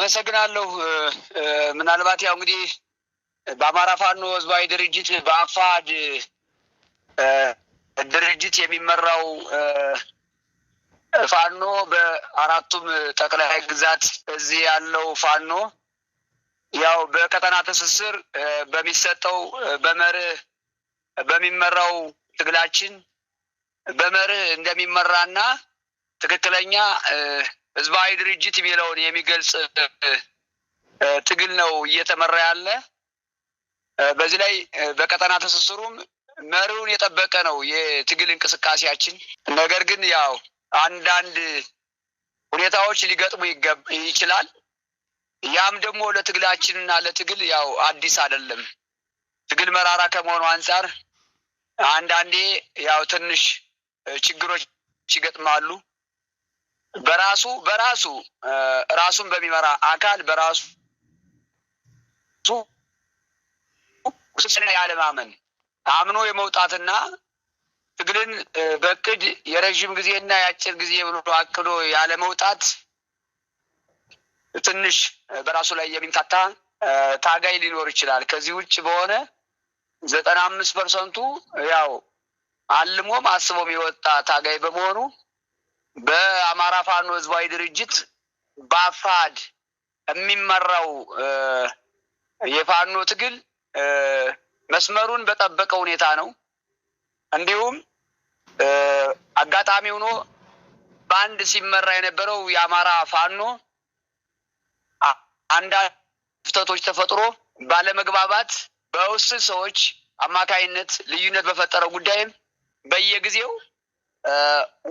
አመሰግናለሁ። ምናልባት ያው እንግዲህ በአማራ ፋኖ ህዝባዊ ድርጅት በአፋድ ድርጅት የሚመራው ፋኖ በአራቱም ጠቅላይ ግዛት እዚህ ያለው ፋኖ ያው በቀጠና ትስስር በሚሰጠው በመርህ በሚመራው ትግላችን በመርህ እንደሚመራና ትክክለኛ ህዝባዊ ድርጅት የሚለውን የሚገልጽ ትግል ነው እየተመራ ያለ። በዚህ ላይ በቀጠና ትስስሩም መርሁን የጠበቀ ነው የትግል እንቅስቃሴያችን። ነገር ግን ያው አንዳንድ ሁኔታዎች ሊገጥሙ ይችላል። ያም ደግሞ ለትግላችንና ለትግል ያው አዲስ አይደለም። ትግል መራራ ከመሆኑ አንጻር አንዳንዴ ያው ትንሽ ችግሮች ይገጥማሉ። በራሱ ራሱን በሚመራ አካል በራሱ ውስጥና ያለማመን አምኖ የመውጣትና ትግልን በእቅድ የረዥም ጊዜና የአጭር ጊዜ ብሎ አቅዶ ያለ መውጣት ትንሽ በራሱ ላይ የሚምታታ ታጋይ ሊኖር ይችላል። ከዚህ ውጭ በሆነ 95% ያው አልሞም አስቦም የወጣ ታጋይ በመሆኑ በአማራ ፋኖ ህዝባዊ ድርጅት በአፋድ የሚመራው የፋኖ ትግል መስመሩን በጠበቀ ሁኔታ ነው። እንዲሁም አጋጣሚ ሆኖ በአንድ ሲመራ የነበረው የአማራ ፋኖ አንዳንድ ክፍተቶች ተፈጥሮ ባለመግባባት በውስን ሰዎች አማካይነት ልዩነት በፈጠረው ጉዳይም በየጊዜው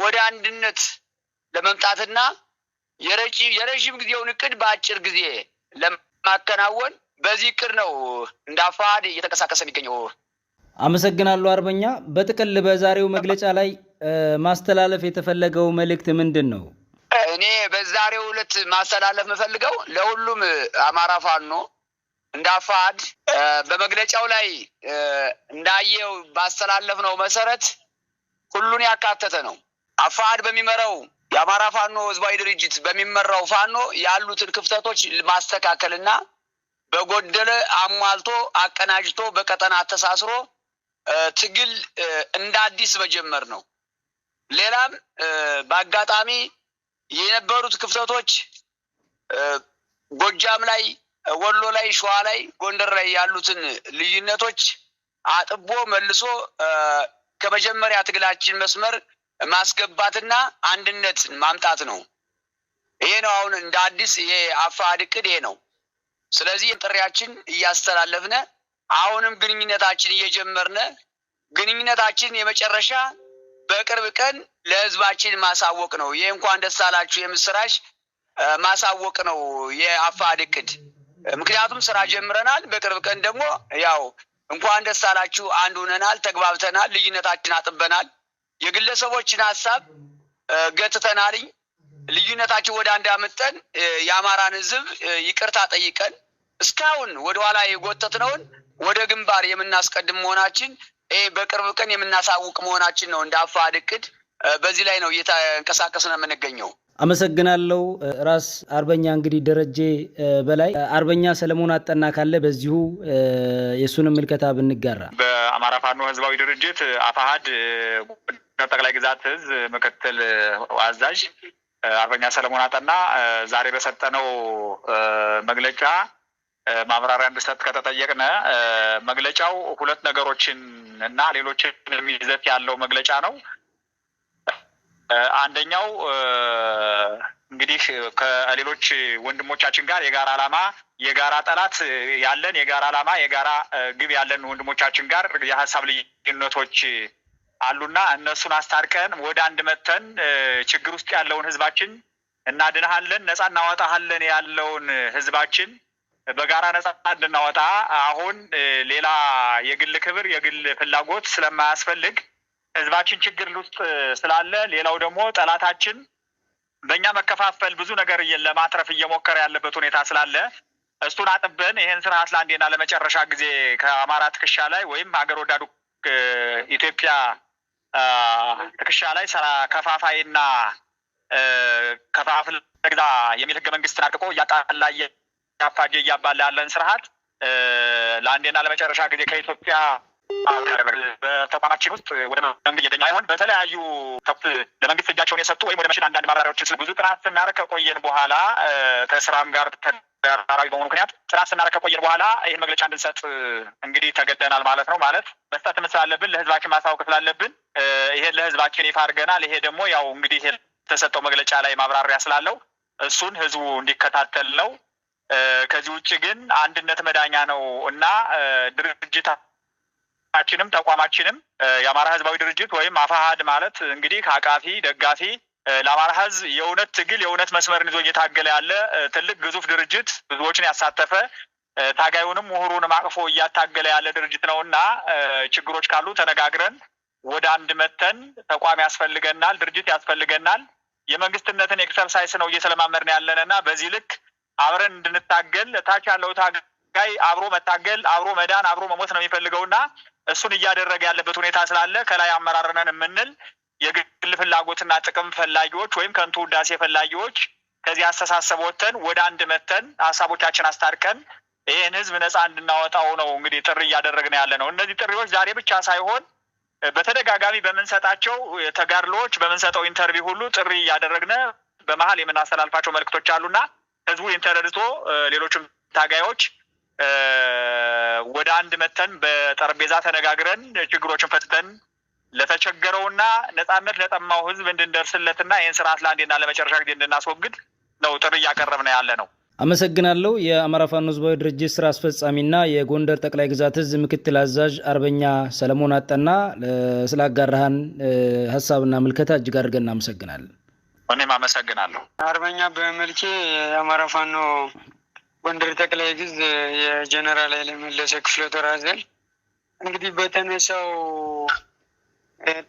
ወደ አንድነት ለመምጣትና የረዥም ጊዜውን እቅድ በአጭር ጊዜ ለማከናወን በዚህ እቅድ ነው እንደ አፋድ እየተንቀሳቀሰ የሚገኘው። አመሰግናለሁ አርበኛ። በጥቅል በዛሬው መግለጫ ላይ ማስተላለፍ የተፈለገው መልእክት ምንድን ነው? እኔ በዛሬው ዕለት ማስተላለፍ የምፈልገው ለሁሉም አማራ ፋኖ እንደ አፋድ በመግለጫው ላይ እንዳየው ባስተላለፍነው መሰረት ሁሉን ያካተተ ነው። አፋድ በሚመራው የአማራ ፋኖ ህዝባዊ ድርጅት በሚመራው ፋኖ ያሉትን ክፍተቶች ማስተካከልና በጎደለ አሟልቶ አቀናጅቶ በቀጠና አተሳስሮ ትግል እንደ አዲስ መጀመር ነው። ሌላም በአጋጣሚ የነበሩት ክፍተቶች ጎጃም ላይ፣ ወሎ ላይ፣ ሸዋ ላይ፣ ጎንደር ላይ ያሉትን ልዩነቶች አጥቦ መልሶ ከመጀመሪያ ትግላችን መስመር ማስገባትና አንድነት ማምጣት ነው። ይሄ ነው አሁን እንደ አዲስ የአፋድ እቅድ ይሄ ነው። ስለዚህ ጥሪያችን እያስተላለፍነ አሁንም ግንኙነታችን እየጀመርነ ግንኙነታችን የመጨረሻ በቅርብ ቀን ለህዝባችን ማሳወቅ ነው። ይሄ እንኳን ደስ አላችሁ የምስራች ማሳወቅ ነው የአፋድ እቅድ። ምክንያቱም ስራ ጀምረናል። በቅርብ ቀን ደግሞ ያው እንኳን ደስ አላችሁ አንድ ሆነናል፣ ተግባብተናል፣ ልዩነታችን አጥበናል፣ የግለሰቦችን ሀሳብ ገትተናል። ልዩነታችን ወደ አንድ አመጣን የአማራን ህዝብ ይቅርታ ጠይቀን እስካሁን ወደ ኋላ የጎተትነውን ወደ ግንባር የምናስቀድም መሆናችን በቅርብ ቀን የምናሳውቅ መሆናችን ነው እንደ አፋድ እቅድ። በዚህ ላይ ነው እየተንቀሳቀስን የምንገኘው። አመሰግናለሁ ራስ አርበኛ። እንግዲህ ደረጀ በላይ አርበኛ ሰለሞን አጠና ካለ በዚሁ የሱን ምልከታ ብንጋራ። በአማራ ፋኖ ህዝባዊ ድርጅት አፋድ ጠቅላይ ግዛት ህዝብ ምክትል አዛዥ አርበኛ ሰለሞን አጠና ዛሬ በሰጠነው መግለጫ ማብራሪያ እንድሰጥ ከተጠየቅነ መግለጫው ሁለት ነገሮችን እና ሌሎችን ይዘት ያለው መግለጫ ነው። አንደኛው እንግዲህ ከሌሎች ወንድሞቻችን ጋር የጋራ ዓላማ፣ የጋራ ጠላት ያለን፣ የጋራ ዓላማ፣ የጋራ ግብ ያለን ወንድሞቻችን ጋር የሀሳብ ልዩነቶች አሉና እነሱን አስታርቀን ወደ አንድ መተን ችግር ውስጥ ያለውን ህዝባችን እናድንሃለን፣ ነፃ እናወጣሃለን ያለውን ህዝባችን በጋራ ነፃ እንድናወጣ አሁን ሌላ የግል ክብር የግል ፍላጎት ስለማያስፈልግ ህዝባችን ችግር ውስጥ ስላለ፣ ሌላው ደግሞ ጠላታችን በእኛ መከፋፈል ብዙ ነገር ለማትረፍ እየሞከረ ያለበት ሁኔታ ስላለ እሱን አጥበን ይህን ስርዓት ለአንዴና ለመጨረሻ ጊዜ ከአማራ ትከሻ ላይ ወይም ሀገር ወዳዱ ኢትዮጵያ ትከሻ ላይ ከፋፋይና ከፋፍል ግዛ የሚል ህገ መንግስትን አርቅቆ እያጣላ ያፋጀ እያባላ ያለን ስርዓት ለአንዴና ለመጨረሻ ጊዜ ከኢትዮጵያ በተቋማችን ውስጥ ወደ መንግስት የደኛ ይሆን በተለያዩ ለመንግስት እጃቸውን የሰጡ ወይም ወደ መሽን አንዳንድ ማብራሪያዎችን ብዙ ጥናት ስናደርግ ከቆየን በኋላ ከስራም ጋር ተራራዊ በመሆኑ ምክንያት ጥናት ስናደርግ ከቆየን በኋላ ይህን መግለጫ እንድንሰጥ እንግዲህ ተገደናል ማለት ነው። ማለት መስጠትም ስላለብን ለህዝባችን ማሳወቅ ስላለብን ይሄን ለህዝባችን ይፋ አድርገናል። ይሄ ደግሞ ያው እንግዲህ የተሰጠው መግለጫ ላይ ማብራሪያ ስላለው እሱን ህዝቡ እንዲከታተል ነው። ከዚህ ውጭ ግን አንድነት መዳኛ ነው እና ድርጅታችንም ተቋማችንም የአማራ ህዝባዊ ድርጅት ወይም አፋሃድ ማለት እንግዲህ አቃፊ ደጋፊ ለአማራ ህዝብ የእውነት ትግል የእውነት መስመርን ይዞ እየታገለ ያለ ትልቅ ግዙፍ ድርጅት ብዙዎችን ያሳተፈ ታጋዩንም ምሁሩንም አቅፎ እያታገለ ያለ ድርጅት ነውና ችግሮች ካሉ ተነጋግረን ወደ አንድ መተን ተቋም ያስፈልገናል፣ ድርጅት ያስፈልገናል። የመንግስትነትን ኤክሰርሳይስ ነው እየተለማመድን ያለንና በዚህ ልክ አብረን እንድንታገል ታች ያለው ታጋይ አብሮ መታገል አብሮ መዳን አብሮ መሞት ነው የሚፈልገውና እሱን እያደረገ ያለበት ሁኔታ ስላለ ከላይ አመራርነን የምንል የግል ፍላጎትና ጥቅም ፈላጊዎች ወይም ከንቱ ውዳሴ ፈላጊዎች ከዚህ አስተሳሰብ ወጥተን ወደ አንድ መተን ሀሳቦቻችን አስታርቀን ይህን ህዝብ ነፃ እንድናወጣው ነው እንግዲህ ጥሪ እያደረግን ያለ ነው። እነዚህ ጥሪዎች ዛሬ ብቻ ሳይሆን በተደጋጋሚ በምንሰጣቸው ተጋድሎዎች በምንሰጠው ኢንተርቪው ሁሉ ጥሪ እያደረግን በመሀል የምናስተላልፋቸው መልእክቶች አሉና ህዝቡ ኢንተረድቶ ሌሎችም ታጋዮች ወደ አንድ መተን በጠረጴዛ ተነጋግረን ችግሮችን ፈትተን ለተቸገረውና ነፃነት ለጠማው ህዝብ እንድንደርስለትና ይህን ስርዓት ለአንዴና ለመጨረሻ ጊዜ እንድናስወግድ ነው ጥሪ እያቀረብን ያለ ነው። አመሰግናለሁ። የአማራ ፋኖ ህዝባዊ ድርጅት ስራ አስፈጻሚና የጎንደር ጠቅላይ ግዛት እዝ ምክትል አዛዥ አርበኛ ሰለሞን አጠና ስላጋራሃን ሀሳብና ምልከታ እጅግ አድርገን እናመሰግናለን። እኔም አመሰግናለሁ። አርበኛ በመልኬ የአማራ ፋኖ ጎንደር ጠቅላይ ግዝ የጀነራል ኃይለ መለሰ ክፍለ ጦር አዛዥ። እንግዲህ በተነሳው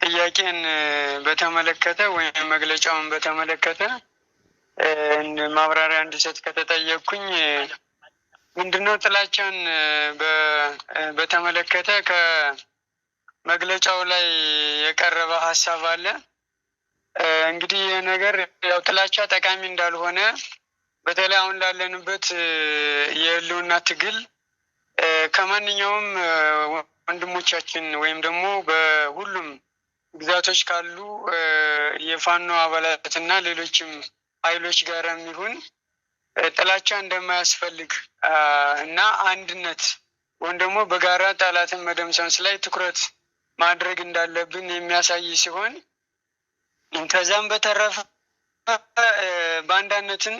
ጥያቄን በተመለከተ ወይም መግለጫውን በተመለከተ ማብራሪያ እንድሰጥ ከተጠየቅኩኝ ምንድነው ጥላቻን በተመለከተ ከመግለጫው ላይ የቀረበ ሀሳብ አለ። እንግዲህ ይህ ነገር ያው ጥላቻ ጠቃሚ እንዳልሆነ በተለይ አሁን ላለንበት የህልውና ትግል ከማንኛውም ወንድሞቻችን ወይም ደግሞ በሁሉም ግዛቶች ካሉ የፋኖ አባላትና ሌሎችም ኃይሎች ጋር የሚሆን ጥላቻ እንደማያስፈልግ እና አንድነት ወይም ደግሞ በጋራ ጠላትን መደምሰስ ላይ ትኩረት ማድረግ እንዳለብን የሚያሳይ ሲሆን ከዛም በተረፈ ባንዳነትን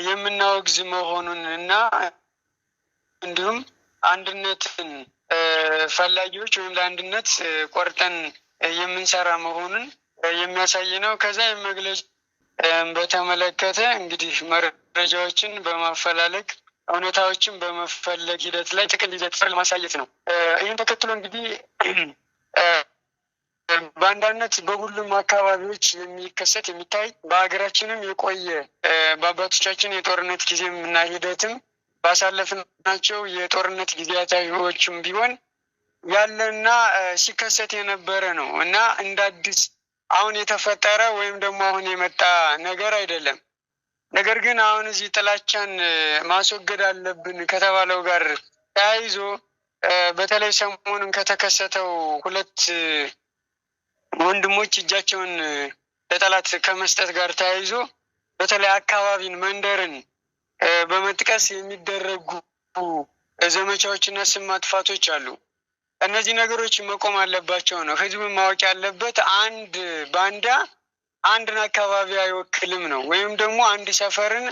የምናወግዝ መሆኑን እና እንዲሁም አንድነትን ፈላጊዎች ወይም ለአንድነት ቆርጠን የምንሰራ መሆኑን የሚያሳይ ነው። ከዛ የመግለጫ በተመለከተ እንግዲህ መረጃዎችን በማፈላለግ እውነታዎችን በመፈለግ ሂደት ላይ ጥቅል ይዘት ለማሳየት ነው። ይህን ተከትሎ እንግዲህ በአንዳነት በሁሉም አካባቢዎች የሚከሰት የሚታይ በሀገራችንም የቆየ በአባቶቻችን የጦርነት ጊዜም እና ሂደትም ባሳለፍናቸው የጦርነት ጊዜያቶችም ቢሆን ያለና ሲከሰት የነበረ ነው እና እንደ አዲስ አሁን የተፈጠረ ወይም ደግሞ አሁን የመጣ ነገር አይደለም። ነገር ግን አሁን እዚህ ጥላቻን ማስወገድ አለብን ከተባለው ጋር ተያይዞ በተለይ ሰሞኑን ከተከሰተው ሁለት ወንድሞች እጃቸውን ለጠላት ከመስጠት ጋር ተያይዞ በተለይ አካባቢን መንደርን በመጥቀስ የሚደረጉ ዘመቻዎችና ስም ማጥፋቶች አሉ። እነዚህ ነገሮች መቆም አለባቸው ነው። ህዝብ ማወቅ ያለበት አንድ ባንዳ አንድን አካባቢ አይወክልም ነው፣ ወይም ደግሞ አንድ ሰፈርን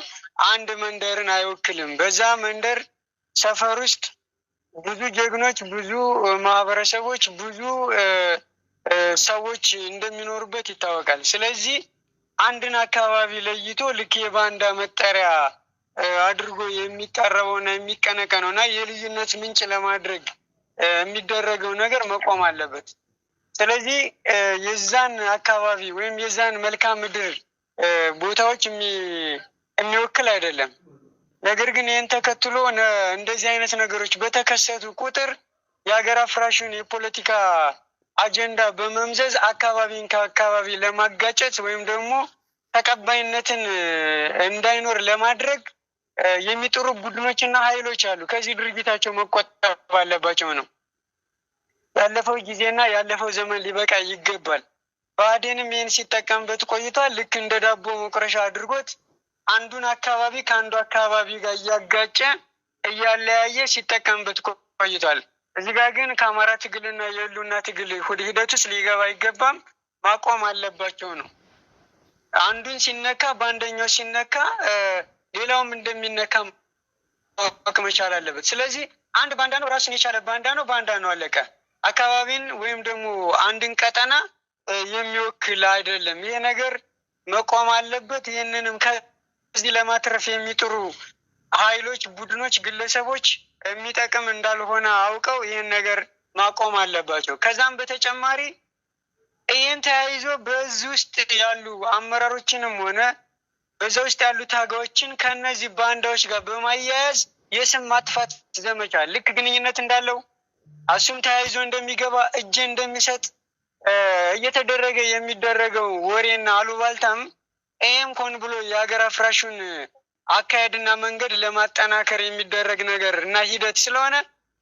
አንድ መንደርን አይወክልም። በዛ መንደር ሰፈር ውስጥ ብዙ ጀግኖች፣ ብዙ ማህበረሰቦች፣ ብዙ ሰዎች እንደሚኖሩበት ይታወቃል። ስለዚህ አንድን አካባቢ ለይቶ ልክ የባንዳ መጠሪያ አድርጎ የሚቀረበውና የሚቀነቀነውና የልዩነት ምንጭ ለማድረግ የሚደረገው ነገር መቆም አለበት። ስለዚህ የዛን አካባቢ ወይም የዛን መልክዓ ምድር ቦታዎች የሚወክል አይደለም። ነገር ግን ይህን ተከትሎ እንደዚህ አይነት ነገሮች በተከሰቱ ቁጥር የሀገር አፍራሹን የፖለቲካ አጀንዳ በመምዘዝ አካባቢን ከአካባቢ ለማጋጨት ወይም ደግሞ ተቀባይነትን እንዳይኖር ለማድረግ የሚጥሩ ቡድኖችና ኃይሎች አሉ። ከዚህ ድርጊታቸው መቆጠብ አለባቸው ነው። ያለፈው ጊዜና ያለፈው ዘመን ሊበቃ ይገባል። ብአዴንም ይህን ሲጠቀምበት ቆይቷል። ልክ እንደ ዳቦ መቁረሻ አድርጎት አንዱን አካባቢ ከአንዱ አካባቢ ጋር እያጋጨ እያለያየ ሲጠቀምበት ቆይቷል። እዚህ ጋር ግን ከአማራ ትግልና የህልውና ትግል ሂደት ውስጥ ሊገባ አይገባም፣ ማቆም አለባቸው ነው። አንዱን ሲነካ በአንደኛው ሲነካ ሌላውም እንደሚነካ ማወቅ መቻል አለበት። ስለዚህ አንድ ባንዳ ነው፣ ራሱን የቻለ ባንዳ ነው፣ ባንዳ ነው አለቀ። አካባቢን ወይም ደግሞ አንድን ቀጠና የሚወክል አይደለም። ይሄ ነገር መቆም አለበት። ይህንንም ከዚህ ለማትረፍ የሚጥሩ ኃይሎች፣ ቡድኖች፣ ግለሰቦች የሚጠቅም እንዳልሆነ አውቀው ይህን ነገር ማቆም አለባቸው። ከዛም በተጨማሪ ይህን ተያይዞ በዚህ ውስጥ ያሉ አመራሮችንም ሆነ በዛ ውስጥ ያሉ ታጋዮችን ከነዚህ ባንዳዎች ጋር በማያያዝ የስም ማጥፋት ዘመቻ ልክ ግንኙነት እንዳለው እሱም ተያይዞ እንደሚገባ እጅ እንደሚሰጥ እየተደረገ የሚደረገው ወሬና አሉባልታም ይህም ሆን ብሎ የሀገር አፍራሹን አካሄድና መንገድ ለማጠናከር የሚደረግ ነገር እና ሂደት ስለሆነ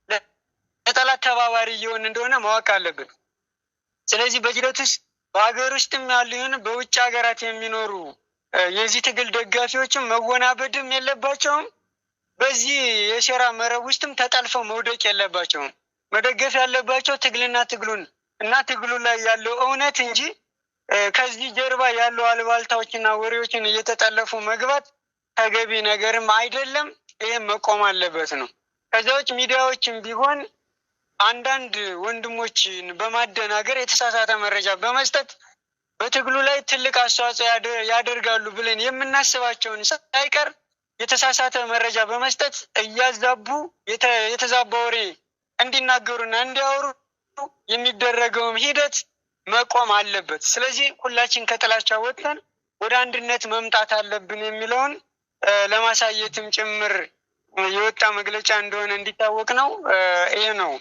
ለጠላት ተባባሪ እየሆን እንደሆነ ማወቅ አለብን። ስለዚህ በሂደት ውስጥ በሀገር ውስጥም ያሉ ይሁን በውጭ ሀገራት የሚኖሩ የዚህ ትግል ደጋፊዎችም መወናበድም የለባቸውም። በዚህ የሴራ መረብ ውስጥም ተጠልፈው መውደቅ የለባቸውም። መደገፍ ያለባቸው ትግልና ትግሉን እና ትግሉ ላይ ያለው እውነት እንጂ ከዚህ ጀርባ ያለው አልባልታዎችና ወሬዎችን እየተጠለፉ መግባት ተገቢ ነገርም አይደለም። ይህም መቆም አለበት ነው። ከዛ ውጭ ሚዲያዎችም ቢሆን አንዳንድ ወንድሞችን በማደናገር የተሳሳተ መረጃ በመስጠት በትግሉ ላይ ትልቅ አስተዋጽኦ ያደርጋሉ ብለን የምናስባቸውን ሳይቀር የተሳሳተ መረጃ በመስጠት እያዛቡ የተዛባ ወሬ እንዲናገሩና እንዲያወሩ የሚደረገውም ሂደት መቆም አለበት። ስለዚህ ሁላችን ከጥላቻ ወጥተን ወደ አንድነት መምጣት አለብን የሚለውን ለማሳየትም ጭምር የወጣ መግለጫ እንደሆነ እንዲታወቅ ነው። ይሄ ነው።